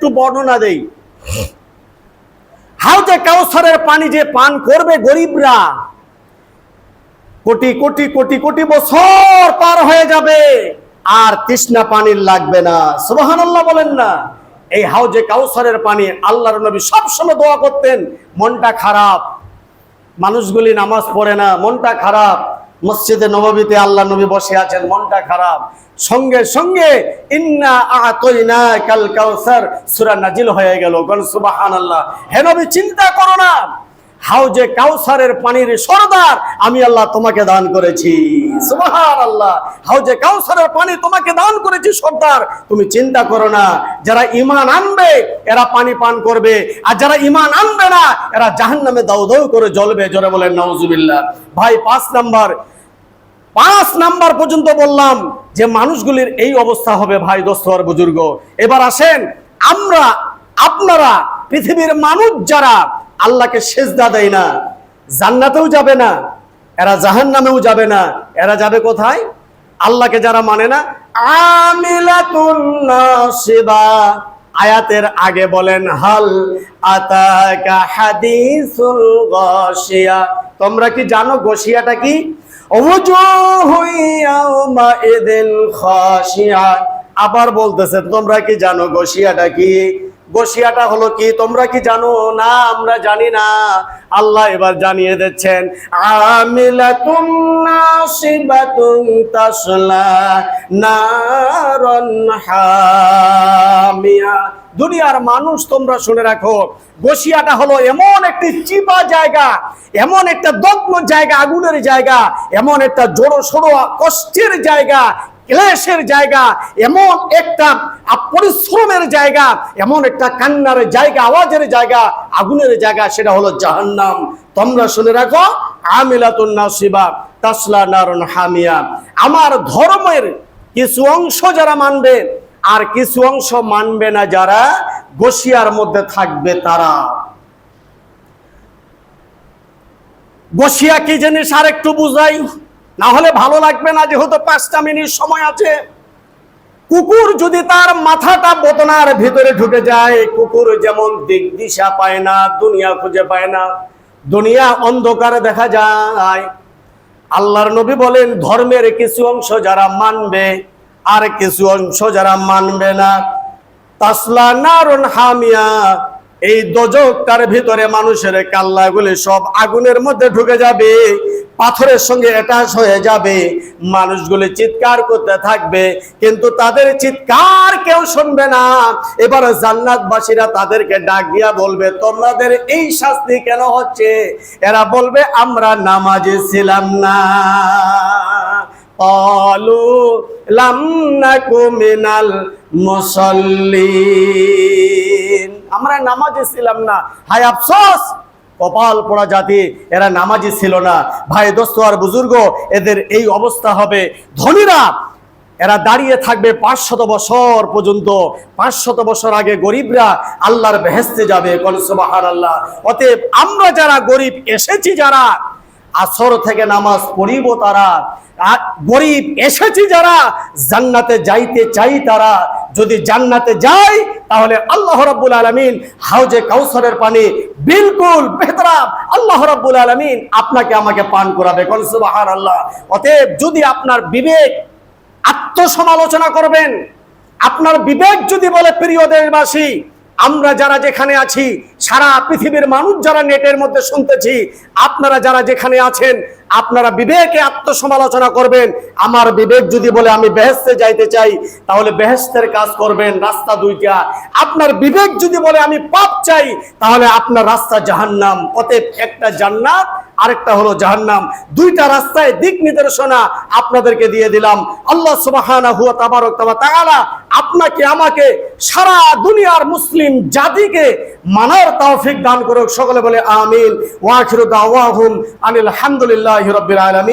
একটু বর্ণনা দেই। হাউজে কাউসারের পানি যে পান করবে গরিবরা, কোটি কোটি কোটি কোটি বছর পার হয়ে যাবে, আর তৃষ্ণা পানির লাগবে না। সুবহানাল্লাহ বলেন না। এই হাউজে কাউসারের পানি আল্লাহর নবী সবসময় দোয়া করতেন। মনটা খারাপ, মানুষগুলি নামাজ পড়ে না, মনটা খারাপ, মসজিদে নববীতে আল্লাহ নবী বসে আছেন, মনটা খারাপ, সঙ্গে সঙ্গে ইন্না আ'তাইনাকাল কাউসার সূরা নাজিল হয়ে গেল। সুবহানাল্লাহ। হে নবী, চিন্তা করো না, হাউজে কাউসারের পানির সরদার আমি আল্লাহ তোমাকে দান করেছি। সুবহানাল্লাহ। হাউজে কাউসারের পানি তোমাকে দান করেছি সরদার, তুমি চিন্তা করো না। যারা ঈমান আনবে এরা পানি পান করবে, আর যারা ঈমান আনবে না এরা জাহান্নামে দাউ দাউ করে জ্বলবে। জোরে বলেন নাউজুবিল্লাহ। ভাই 5 নাম্বার পর্যন্ত বললাম যে মানুষগুলির এই অবস্থা হবে। ভাই দোস্ত আর বুজুর্গ, এবার আসেন আপনারা পৃথিবীর মানুষ যারা আল্লাহকে সেজদা দেয় না, জান্নাতেও যাবে না, এরা জাহান্নামেও যাবে না, এরা যাবে কোথায়? আল্লাহকে যারা মানে না, আমিলাতুন নাসিবা। আয়াতের আগে বলেন হাল আতাকা হাদিসুল গাশিয়া। তোমরা কি জানো গাশিয়াটা কি? ওয়াজুহু ইয়াওমা ইদিন খাশিয়া। আবার বলতেছে তোমরা কি জানো গাশিয়াটা কি? গাশিয়াটা হলো কি তোমরা কি জানো? না, আমরা জানি না। আল্লাহ এবার জানিয়ে দিচ্ছেন, আমিলাতুন নাসিবাতুন তাসলা নারান হামিয়া। দুনিয়ার মানুষ তোমরা শুনে রাখো, গাশিয়াটা হলো এমন একটি চিপা জায়গা, এমন একটা দগ্ধ জায়গা, আগুনের জায়গা, এমন একটা জোড়ো সড়ো কষ্টের জায়গা, ক্লেশের জায়গা, এমন একটা পরিশ্রমের জায়গা, এমন একটা কান্নার জায়গা, আওয়াজের জায়গা, আগুনের জায়গা, সেটা হলো জাহান্নাম। তোমরা শুনে রাখো, আমিলাতুন নাসিবা তাসলা নারুন হামিয়া। আমার ধর্মের কিছু অংশ যারা মানবে আর কিছু অংশ মানবে না, যারা গাশিয়ার মধ্যে থাকবে তারা। গাশিয়া কি জিনিস আর একটু বুঝাই, না হলে ভালো লাগবে না, যেহেতু 5টা মিনিট সময় আছে। কুকুর যদি তার মাথাটা বোতনার ভিতরে ঢুকে যায়, কুকুর যেমন দিক দিশা পায় না, দুনিয়া খুঁজে পায় না, দুনিয়া অন্ধকারে দেখা যায়। আল্লাহর নবী বলেন ধর্মের কিছু অংশ যারা মানবে আর কিছু অংশ যারা মানবে না, তাসলা নারুন হামিয়া। এই দোজখটার ভিতরে মানুষের কাল্লাগুলি সব আগুনের মধ্যে ঢুকে যাবে, পাথরের সঙ্গে অ্যাটাচ হয়ে যাবে, মানুষগুলি চিৎকার করতে থাকবে, কিন্তু তাদের চিৎকার কেউ শুনবে না। এবার জান্নাতবাসীরা তাদেরকে ডাক দিয়া বলবে, তোমাদের এই শাস্তি কেন হচ্ছে? এরা বলবে, আমরা নামাজি ছিলাম না। ক্বালু লাম নাকু মিনাল মুসাল্লিন। আমরা নামাজি ছিলাম না। হায় আফসোস, কপাল পোড়া জাতি, এরা নামাজি ছিল না। ভাই দোস্ত আর বুজুর্গ, এদের এই অবস্থা হবে। ধনীরা এরা দাঁড়িয়ে থাকবে 500 বছর পর্যন্ত। 500 বছর আগে গরিবরা আল্লাহর বেহেশতে যাবে। সুবহানাল্লাহ। অতএব আমরা যারা গরিব এসেছি, যারা আসর থেকে নামাজ পড়িব, তারা গরিব এসেছি, যারা জান্নাতে যাইতে চাই, তারা যদি জান্নাতে যায় তাহলে আল্লাহ রাব্বুল আলামিন হাউজে কাউসারের পানি বিলকুল বেহতরাম আল্লাহ রাব্বুল আলামিন আপনাকে আমাকে পান করাবে। সুবহানাল্লাহ। অতএব যদি আপনার বিবেক আত্মসমালোচনা করবেন, আপনার বিবেক যদি বলে, প্রিয় দেশবাসী, আমরা যারা যেখানে আছি, সারা পৃথিবীর মানুষ যারা নেটের মধ্যে শুনতেছি, আপনারা যারা যেখানে আছেন, আপনারা বিবেকে আত্মসমালোচনা করবেন। আমার বিবেক যদি বলে আমি বেহেশতে যাইতে চাই, তাহলে বেহেশতের কাজ করবেন, রাস্তা দুইটা। আপনার বিবেক যদি বলে আমি পাপ চাই, তাহলে আপনার রাস্তা জাহান্নাম। অতএব একটা জান্নাত, আরেকটা হলো জাহান্নাম। দুইটা রাস্তায় দিক নির্দেশনা আপনাদেরকে দিয়ে দিলাম। আল্লাহ সুবহানাহু ওয়া তাআলা আপনাকে আমাকে সারা দুনিয়ার মুসলিম জাতিকে মানার তৌফিক দান করুক। সকলে বলে আমিন। ওয়া আখিরু দাওয়াহুম আনিল হামদুলিল্লাহি রাব্বিল আলামিন।